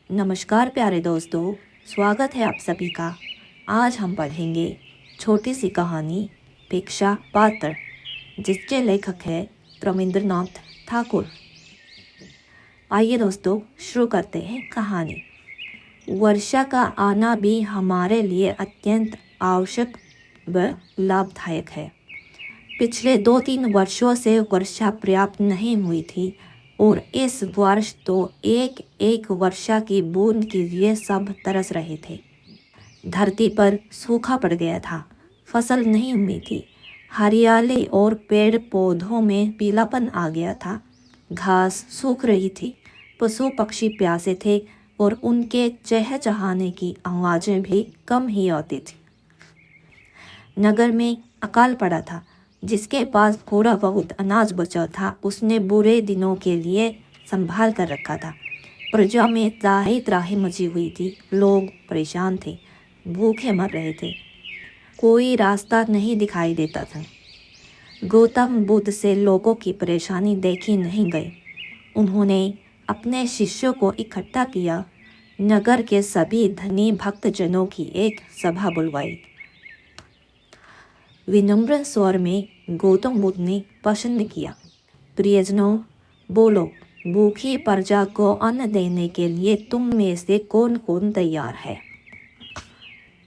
नमस्कार प्यारे दोस्तों, स्वागत है आप सभी का। आज हम पढ़ेंगे छोटी सी कहानी भिक्षा पात्र, जिसके लेखक है रविंद्रनाथ ठाकुर। आइए दोस्तों, शुरू करते हैं कहानी। वर्षा का आना भी हमारे लिए अत्यंत आवश्यक व लाभदायक है। पिछले 2-3 वर्षों से वर्षा पर्याप्त नहीं हुई थी और इस वर्ष तो एक एक वर्षा की बूंद के लिए सब तरस रहे थे। धरती पर सूखा पड़ गया था, फसल नहीं हुई थी, हरियाली और पेड़ पौधों में पीलापन आ गया था, घास सूख रही थी, पशु पक्षी प्यासे थे और उनके चहचहाने की आवाज़ें भी कम ही आती थी। नगर में अकाल पड़ा था। जिसके पास थोड़ा बहुत अनाज बचा था उसने बुरे दिनों के लिए संभाल कर रखा था। प्रजा में त्राही त्राही मची हुई थी, लोग परेशान थे, भूखे मर रहे थे, कोई रास्ता नहीं दिखाई देता था। गौतम बुद्ध से लोगों की परेशानी देखी नहीं गई। उन्होंने अपने शिष्यों को इकट्ठा किया, नगर के सभी धनी भक्तजनों की एक सभा बुलवाई। विनम्र स्वर में गौतम बुद्ध ने प्रश्न किया, प्रियजनों, बोलो, भूखी प्रजा को अन्न देने के लिए तुम में से कौन कौन तैयार है?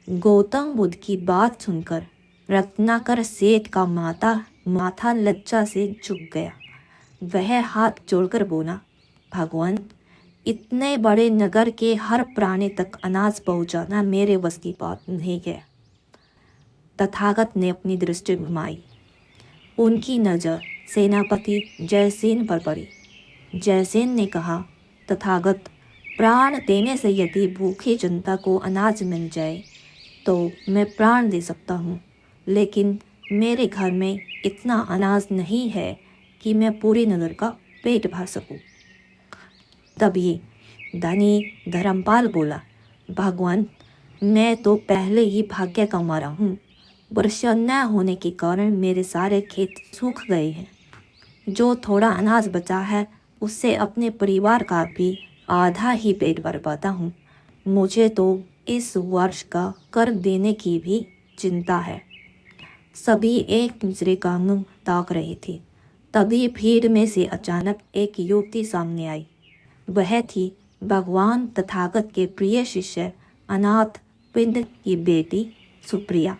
गौतम बुद्ध की बात सुनकर रत्नाकर सेठ का माथा लज्जा से झुक गया। वह हाथ जोड़कर बोला, भगवान, इतने बड़े नगर के हर प्राणी तक अनाज पहुंचाना मेरे बस की बात नहीं है। तथागत ने अपनी दृष्टि घुमाई। उनकी नज़र सेनापति जयसेन पर पड़ी। जयसेन ने कहा, तथागत, प्राण देने से यदि भूखी जनता को अनाज मिल जाए तो मैं प्राण दे सकता हूँ, लेकिन मेरे घर में इतना अनाज नहीं है कि मैं पूरी नगर का पेट भर सकूँ। तभी धनी धर्मपाल बोला, भगवान, मैं तो पहले ही भाग्य का मारा हूँ। वर्षा न होने के कारण मेरे सारे खेत सूख गए हैं। जो थोड़ा अनाज बचा है उससे अपने परिवार का भी आधा ही पेट भर पाता हूँ। मुझे तो इस वर्ष का कर देने की भी चिंता है। सभी एक दूसरे का मुंह ताक रही थी। तभी भीड़ में से अचानक एक युवती सामने आई। वह थी भगवान तथागत के प्रिय शिष्य अनाथ पिंड की बेटी सुप्रिया।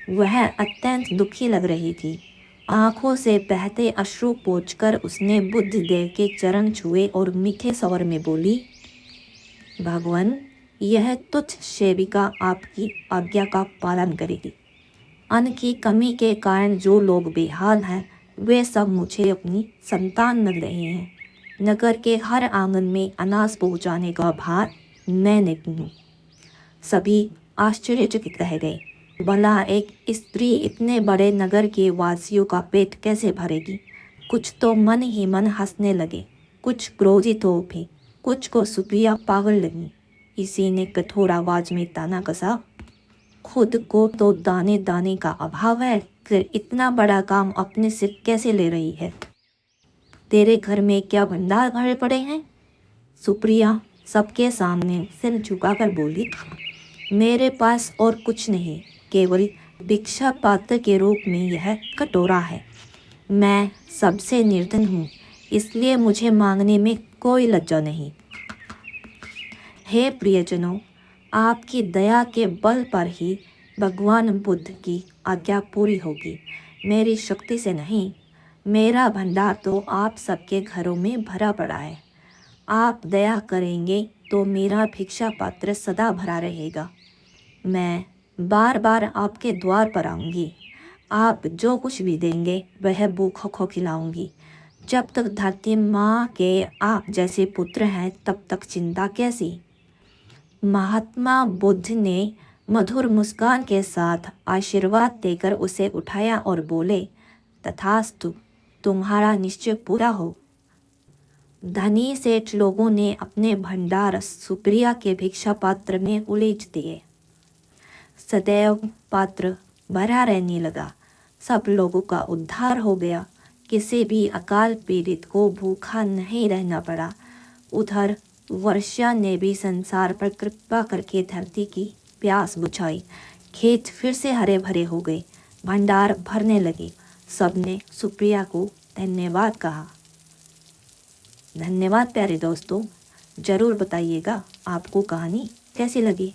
वह अत्यंत दुखी लग रही थी। आंखों से बहते अश्रु पोंछकर उसने बुद्ध देव के चरण छुए और मीठे स्वर में बोली, भगवान, यह तुच्छ सेविका आपकी आज्ञा का पालन करेगी। अन्न की कमी के कारण जो लोग बेहाल हैं वे सब मुझे अपनी संतान लग रहे हैं। नगर के हर आंगन में अनाज पहुंचाने का भार मैं नहीं हूँ। सभी आश्चर्यचकित रह गए। भला एक स्त्री इतने बड़े नगर के वासियों का पेट कैसे भरेगी? कुछ तो मन ही मन हंसने लगे, कुछ क्रोधित हो उठे, कुछ को सुप्रिया पागल लगी। किसी ने कठोर आवाज में ताना कसा, खुद को तो दाने दाने का अभाव है, फिर इतना बड़ा काम अपने सिर कैसे ले रही है? तेरे घर में क्या भंडार भरे पड़े हैं? सुप्रिया सबके सामने सिर झुकाकर बोली, मेरे पास और कुछ नहीं, केवल भिक्षा पात्र के रूप में यह कटोरा है। मैं सबसे निर्धन हूँ, इसलिए मुझे मांगने में कोई लज्जा नहीं। हे प्रियजनों, आपकी दया के बल पर ही भगवान बुद्ध की आज्ञा पूरी होगी, मेरी शक्ति से नहीं। मेरा भंडार तो आप सबके घरों में भरा पड़ा है। आप दया करेंगे तो मेरा भिक्षा पात्र सदा भरा रहेगा। मैं बार बार आपके द्वार पर आऊँगी। आप जो कुछ भी देंगे वह भूखों को खिलाऊंगी। जब तक धरती माँ के आप जैसे पुत्र हैं तब तक चिंता कैसी? महात्मा बुद्ध ने मधुर मुस्कान के साथ आशीर्वाद देकर उसे उठाया और बोले, तथास्तु, तुम्हारा निश्चय पूरा हो। धनी सेठ लोगों ने अपने भंडार सुप्रिया के भिक्षा पात्र में उलीच दिए। सदैव पात्र भरा रहने लगा। सब लोगों का उद्धार हो गया। किसी भी अकाल पीड़ित को भूखा नहीं रहना पड़ा। उधर वर्षा ने भी संसार पर कृपा करके धरती की प्यास बुझाई। खेत फिर से हरे भरे हो गए, भंडार भरने लगे। सबने सुप्रिया को धन्यवाद कहा। धन्यवाद प्यारे दोस्तों। ज़रूर बताइएगा आपको कहानी कैसी लगी।